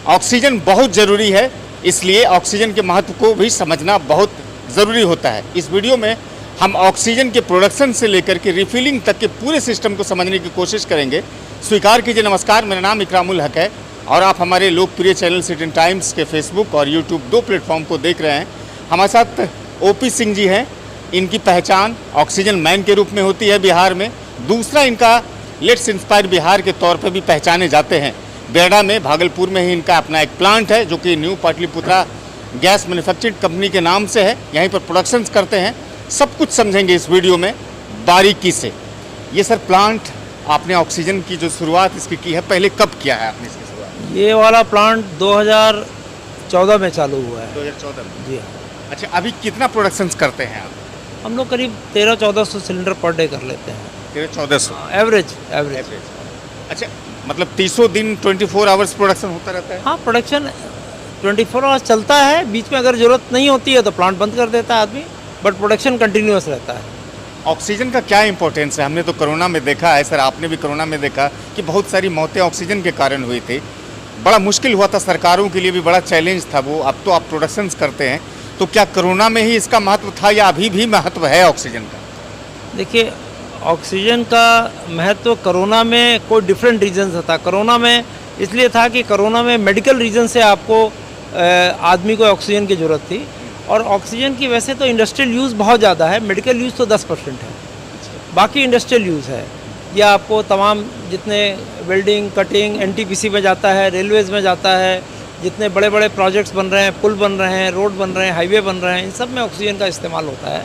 Oxygen बहुत ज़रूरी है, इसलिए ऑक्सीजन के महत्व को भी समझना बहुत ज़रूरी होता है। इस वीडियो में हम ऑक्सीजन के प्रोडक्शन से लेकर के रिफिलिंग तक के पूरे सिस्टम को समझने की कोशिश करेंगे। स्वीकार कीजिए, नमस्कार, मेरा नाम इकरामुल हक है और आप हमारे लोकप्रिय चैनल सिटीजन टाइम्स के फेसबुक और यूट्यूब 2 प्लेटफॉर्म को देख रहे हैं। हमारे साथ ओपी सिंह जी हैं। इनकी पहचान ऑक्सीजन मैन के रूप में होती है बिहार में। दूसरा, इनका लेट्स इंस्पायर बिहार के तौर पर भी पहचाने जाते हैं। बेड़ा में, भागलपुर में ही इनका अपना एक प्लांट है जो कि new Pataliputra gas manufacturing company के नाम से है। यहीं पर प्रोडक्शंस करते हैं। सब कुछ समझेंगे इस वीडियो में बारीकी से। ये सर प्लांट आपने ऑक्सीजन की जो शुरुआत इसकी की है, पहले कब किया है आपने इसकी शुरुआत? ये वाला प्लांट 2014 में चालू हुआ है। 2014 में? जी हाँ। अच्छा, अभी कितना प्रोडक्शंस करते हैं आप? हम लोग करीब 1300-1400 सिलेंडर पर डे कर लेते हैं। 1300-1400 एवरेज। अच्छा, मतलब 300 दिन 24 आवर्स प्रोडक्शन होता रहता है? हाँ, प्रोडक्शन 24 आवर्स चलता है। बीच में अगर ज़रूरत नहीं होती है तो प्लांट बंद कर देता है आदमी, बट प्रोडक्शन कंटिन्यूअस रहता है। ऑक्सीजन का क्या इंपॉर्टेंस है? हमने तो कोरोना में देखा है, सर आपने भी कोरोना में देखा कि बहुत सारी मौतें ऑक्सीजन के कारण हुई थी। बड़ा मुश्किल हुआ था, सरकारों के लिए भी बड़ा चैलेंज था वो। अब तो आप प्रोडक्शंस करते हैं, तो क्या कोरोना में ही इसका महत्व था या अभी भी महत्व है ऑक्सीजन का? देखिए, ऑक्सीजन का महत्व कोरोना में कोई डिफरेंट रीजन से था। कोरोना में इसलिए था कि कोरोना में मेडिकल रीजन से आपको आदमी को ऑक्सीजन की ज़रूरत थी, और ऑक्सीजन की वैसे तो इंडस्ट्रियल यूज़ बहुत ज़्यादा है। मेडिकल यूज़ तो 10% है, बाकी इंडस्ट्रियल यूज़ है। यह आपको तमाम जितने वेल्डिंग, कटिंग, एनटीपीसी में जाता है, रेलवेज़ में जाता है, जितने बड़े बड़े प्रोजेक्ट्स बन रहे हैं, पुल बन रहे हैं, रोड बन रहे हैं, हाईवे बन रहे हैं, इन सब में ऑक्सीजन का इस्तेमाल होता है।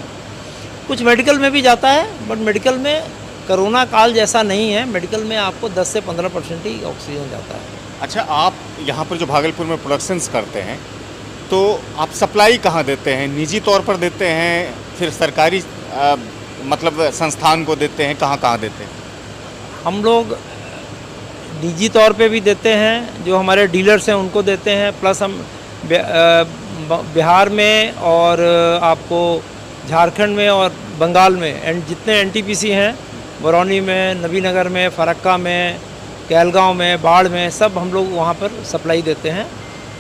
कुछ मेडिकल में भी जाता है, बट मेडिकल में कोरोना काल जैसा नहीं है। मेडिकल में आपको 10 से 15% ही ऑक्सीजन जाता है। अच्छा, आप यहाँ पर जो भागलपुर में प्रोडक्शंस करते हैं, तो आप सप्लाई कहाँ देते हैं? निजी तौर पर देते हैं, फिर सरकारी मतलब संस्थान को देते हैं, कहाँ कहाँ देते हैं? हम लोग निजी तौर पे भी देते हैं, जो हमारे डीलर्स हैं उनको देते हैं, प्लस हम बिहार में और आपको झारखंड में और बंगाल में जितने एनटीपीसी हैं, बरौनी में, नबीनगर में, फरक्का में, कहलगांव में, बाढ़ में, सब हम लोग वहाँ पर सप्लाई देते हैं।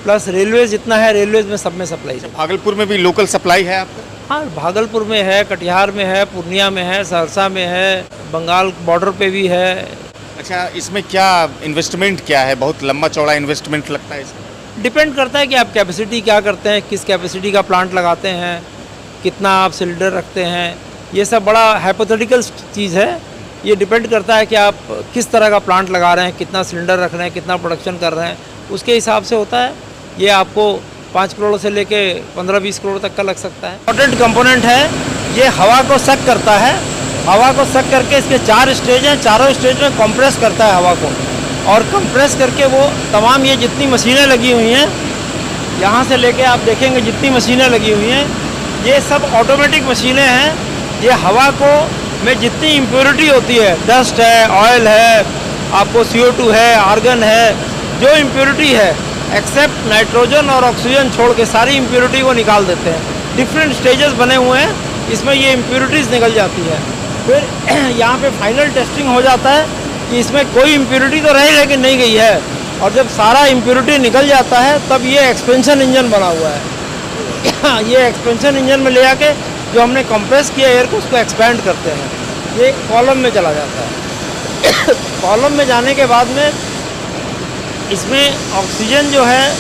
प्लस रेलवेज जितना है, रेलवेज में सब में सप्लाई है। भागलपुर में भी लोकल सप्लाई है आपका? हाँ, भागलपुर में है, कटिहार में है, पूर्णिया में है, सहरसा में है, बंगाल बॉर्डर पे भी है। अच्छा, इसमें क्या इन्वेस्टमेंट क्या है? बहुत लंबा चौड़ा इन्वेस्टमेंट लगता है इसमें? डिपेंड करता है कि आप कैपेसिटी क्या करते हैं, किस कैपेसिटी का प्लांट लगाते हैं, कितना आप सिलेंडर रखते हैं। ये सब बड़ा हाइपोथेटिकल चीज़ है। ये डिपेंड करता है कि आप किस तरह का प्लांट लगा रहे हैं, कितना सिलेंडर रख रहे हैं, कितना प्रोडक्शन कर रहे हैं, उसके हिसाब से होता है। ये आपको 5 करोड़ से लेके 15-20 करोड़ तक का लग सकता है। इम्पोर्टेंट कंपोनेंट है, ये हवा को सक करता है। हवा को सक करके इसके 4 स्टेज हैं, चारों स्टेज में कंप्रेस करता है हवा को, और कंप्रेस करके वो तमाम ये जितनी मशीनें लगी हुई हैं, यहाँ से लेके आप देखेंगे जितनी मशीनें लगी हुई हैं, ये सब ऑटोमेटिक मशीनें हैं। ये हवा को में जितनी इम्प्योरिटी होती है, डस्ट है, ऑयल है, आपको CO2 है, आर्गन है, जो इम्प्योरिटी है, एक्सेप्ट नाइट्रोजन और ऑक्सीजन छोड़ के सारी इम्प्योरिटी को निकाल देते हैं। डिफरेंट स्टेजेस बने हुए हैं, इसमें ये इम्प्योरिटीज़ निकल जाती है। फिर यहाँ पे फाइनल टेस्टिंग हो जाता है कि इसमें कोई इम्प्योरिटी तो रही लेकिन नहीं गई है, और जब सारा इम्प्योरिटी निकल जाता है तब ये एक्सपेंशन इंजन बना हुआ है। ये एक्सपेंशन इंजन में ले आके जो हमने कंप्रेस किया एयर को, उसको एक्सपैंड करते हैं। ये कॉलम में चला जाता है। कॉलम में जाने के बाद में इसमें ऑक्सीजन जो है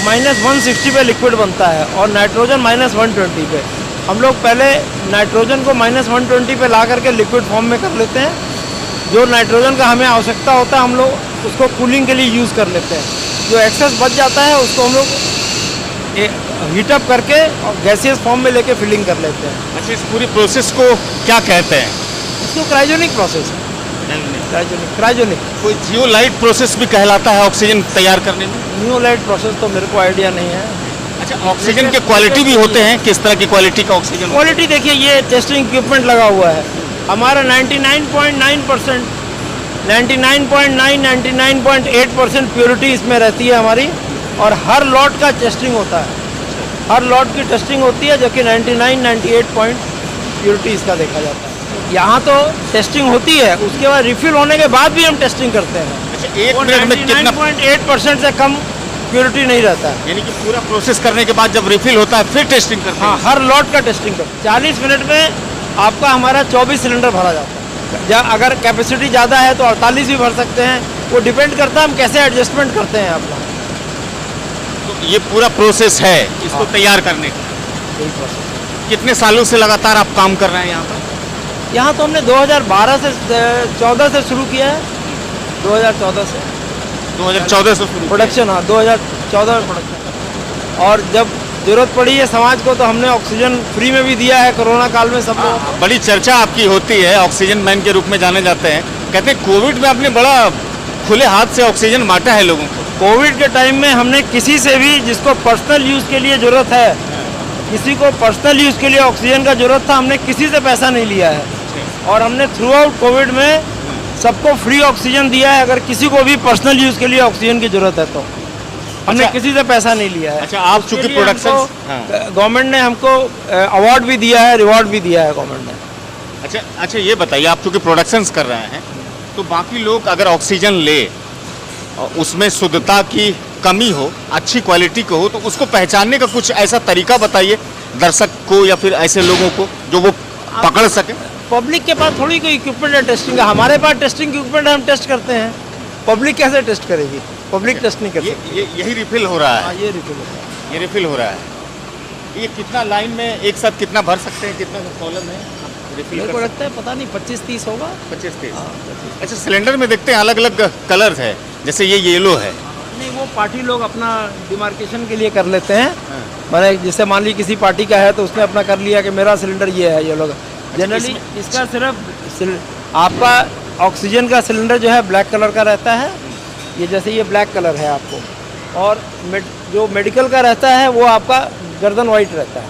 -160 पे लिक्विड बनता है, और नाइट्रोजन -120 पे। हम लोग पहले नाइट्रोजन को -120 पे ला करके लिक्विड फॉर्म में कर लेते हैं। जो नाइट्रोजन का हमें आवश्यकता होता है, हम लोग उसको कूलिंग के लिए यूज़ कर लेते हैं। जो एक्सेस बच जाता है उसको हम लोग हीटअप करके और गैसियस फॉर्म में लेके फिलिंग कर लेते हैं। अच्छा, इस पूरी प्रोसेस को क्या कहते हैं? इसको क्रायोजेनिक प्रोसेस है। क्रायोजेनिक कोई जियोलाइट प्रोसेस भी कहलाता है ऑक्सीजन तैयार करने में? जियोलाइट प्रोसेस तो मेरे को आइडिया नहीं है। अच्छा, ऑक्सीजन के क्वालिटी भी होते हैं? किस तरह की क्वालिटी का ऑक्सीजन? क्वालिटी देखिए, ये टेस्टिंग इक्विपमेंट लगा हुआ है हमारा। 99.9%, 99.8% प्योरिटी इसमें रहती है हमारी, और हर लॉट का टेस्टिंग होता है। हर लॉट की टेस्टिंग होती है, जबकि 99-98 पॉइंट प्योरिटी इसका देखा जाता है। यहाँ तो टेस्टिंग होती है, उसके बाद रिफिल होने के बाद भी हम टेस्टिंग करते हैं। अच्छा, एक मिनट में कितना 99.8% से कम प्योरिटी नहीं रहता है। यानी कि पूरा प्रोसेस करने के बाद जब रिफिल होता है फिर टेस्टिंग करते हाँ, हैं। हर लॉट का टेस्टिंग कर 40 मिनट में आपका हमारा 24 सिलेंडर भरा जाता है। अगर कैपेसिटी ज़्यादा है तो 48 भी भर सकते हैं, वो डिपेंड करता है हम कैसे एडजस्टमेंट करते हैं अपना। तो ये पूरा प्रोसेस है इसको तैयार करने का। यही प्रोसेस। कितने सालों से लगातार आप काम कर रहे हैं यहाँ पर? यहाँ तो हमने 2012 से 14 से शुरू किया है, 2014 से 2014 से शुरू प्रोडक्शन। हाँ, 2014 में प्रोडक्शन। और जब जरूरत पड़ी है समाज को तो हमने ऑक्सीजन फ्री में भी दिया है कोरोना काल में सब लोगों को। बड़ी चर्चा आपकी होती है, ऑक्सीजन मैन के रूप में जाने जाते हैं। कहते हैं कोविड में आपने बड़ा खुले हाथ से ऑक्सीजन बांटा है लोगों को। कोविड के टाइम में हमने किसी से भी जिसको पर्सनल यूज़ के लिए ज़रूरत है, किसी को पर्सनल यूज़ के लिए ऑक्सीजन का ज़रूरत था, हमने किसी से पैसा नहीं लिया है। और हमने थ्रू आउट कोविड में सबको फ्री ऑक्सीजन दिया है। अगर किसी को भी पर्सनल यूज़ के लिए ऑक्सीजन की ज़रूरत है तो हमने अच्छा। किसी से पैसा नहीं लिया है। अच्छा, आप चूंकि प्रोडक्शन गवर्नमेंट ने हमको अवार्ड भी दिया है, रिवॉर्ड भी दिया है गवर्नमेंट ने। अच्छा ये बताइए, आप चूंकि प्रोडक्शंस कर रहे हैं तो बाकी लोग अगर ऑक्सीजन ले और उसमें शुद्धता की कमी हो, अच्छी क्वालिटी को हो, तो उसको पहचानने का कुछ ऐसा तरीका बताइए दर्शक को या फिर ऐसे लोगों को जो वो पकड़ सके। पब्लिक के पास थोड़ी कोई इक्विपमेंट है टेस्टिंग का, हमारे पास टेस्टिंग इक्विपमेंट है, हम टेस्ट करते हैं। पब्लिक कैसे टेस्ट करेगी? पब्लिक टेस्ट नहीं कर सकती। यही रिफिल हो रहा हाँ, है, ये रिफिल होता है। ये रिफिल हो रहा है। ये कितना लाइन में एक साथ कितना भर सकते हैं, कितना कॉलम है रिफिल मेरे कर को सकते लगता है पता नहीं 25-30 होगा। हैं? 25-30। हाँ, 25। अच्छा, सिलेंडर में देखते हैं अलग अलग कलर है, जैसे ये येलो है। नहीं, वो पार्टी लोग अपना डिमार्केशन के लिए कर लेते हैं। हाँ। मैंने जैसे मान ली किसी पार्टी का है तो उसने अपना कर लिया कि मेरा सिलेंडर ये है, ये लोग जनरली इसका सिर्फ आपका ऑक्सीजन का सिलेंडर जो है ब्लैक कलर का रहता है। ये जैसे ये ब्लैक कलर है आपको, और जो मेडिकल का रहता है वो आपका गर्दन वाइट रहता है।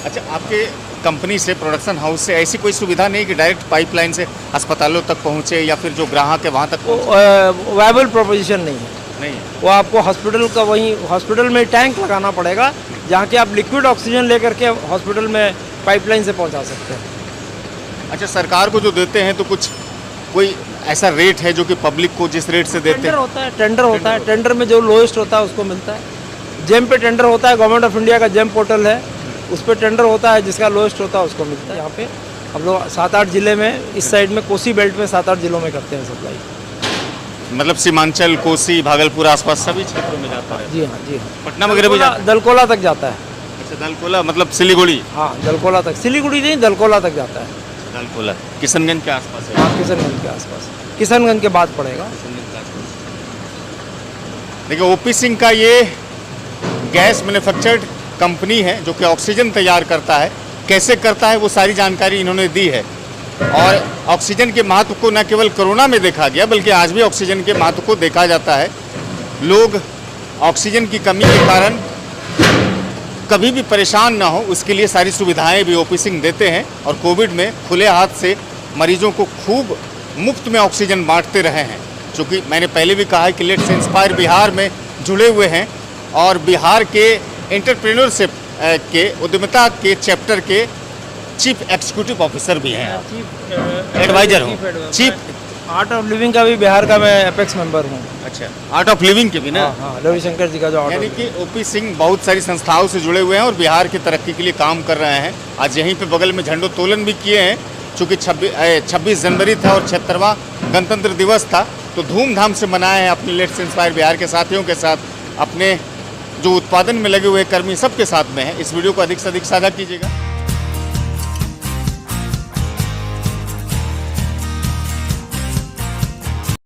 अच्छा, आपके कंपनी से, प्रोडक्शन हाउस से ऐसी कोई सुविधा नहीं कि डायरेक्ट पाइपलाइन से अस्पतालों तक पहुंचे या फिर जो ग्राहक है वहां तक वो पहुंचे? वायबल प्रोपोजिशन नहीं है। नहीं है। वो आपको हॉस्पिटल का वहीं हॉस्पिटल में टैंक लगाना पड़ेगा, जहाँ के आप लिक्विड ऑक्सीजन लेकर के हॉस्पिटल में पाइपलाइन से पहुँचा सकते हैं। अच्छा, सरकार को जो देते हैं तो कुछ कोई ऐसा रेट है जो कि पब्लिक को जिस रेट से देते टेंडर हैं? होता है, टेंडर होता है, टेंडर में जो लोएस्ट होता है उसको मिलता है। जेम पे टेंडर होता है, गवर्नमेंट ऑफ इंडिया का जेम पोर्टल है, उस पर टेंडर होता है, जिसका लोएस्ट होता है उसको मिलता है। यहाँ पे हम लोग 7-8 जिले में, इस साइड में कोसी बेल्ट में 7-8 जिलों में करते हैं सप्लाई। मतलब सीमांचल, कोसी, भागलपुर आसपास सभी क्षेत्रों में जाता है। जी हाँ, जी हाँ। पटना वगैरह भी जाता है? दलकोला तक जाता है। अच्छा, दलकोला मतलब सिलीगुड़ी? हाँ, दलकोला तक, सिलीगुड़ी नहीं, दलकोला तक जाता है। दलकोला किशनगंज के आसपास है। हाँ, किशनगंज के आसपास, किशनगंज के बाद पड़ेगा। देखिए, ओपी सिंह का ये गैस मैन्युफैक्चर्ड कंपनी है जो कि ऑक्सीजन तैयार करता है। कैसे करता है वो सारी जानकारी इन्होंने दी है। और ऑक्सीजन के महत्व को न केवल कोरोना में देखा गया बल्कि आज भी ऑक्सीजन के महत्व को देखा जाता है। लोग ऑक्सीजन की कमी के कारण कभी भी परेशान ना हो, उसके लिए सारी सुविधाएं भी ओपी सिंह देते हैं। और कोविड में खुले हाथ से मरीजों को खूब मुफ्त में ऑक्सीजन बांटते रहे हैं। चूँकि मैंने पहले भी कहा है कि लेट्स इंस्पायर बिहार में जुड़े हुए हैं और बिहार के एंटरप्रेन्योरशिप के उद्यमिता के चैप्टर के चीफ एग्जीक्यूटिव ऑफिसर भी हैं, एडवाइजर हूँ, चीफ आर्ट ऑफ लिविंग का भी बिहार का मैं एपेक्स मेंबर हूँ। अच्छा, आर्ट ऑफ लिविंग के भी ना? हाँ, हाँ, रविशंकर जी का जो आर्ट यानी कि ओपी सिंह बहुत सारी संस्थाओं से जुड़े हुए हैं और बिहार की तरक्की के लिए काम कर रहे हैं। आज यहीं पे बगल में झंडोत्तोलन भी किए हैं, चूँकि 26 जनवरी था और 76वां गणतंत्र दिवस था, तो धूमधाम से मनाए हैं अपने लेट्स इंस्पायर बिहार के साथियों के साथ। अपने जो उत्पादन में लगे हुए कर्मी सबके साथ में है। इस वीडियो को अधिक से अधिक साझा कीजिएगा।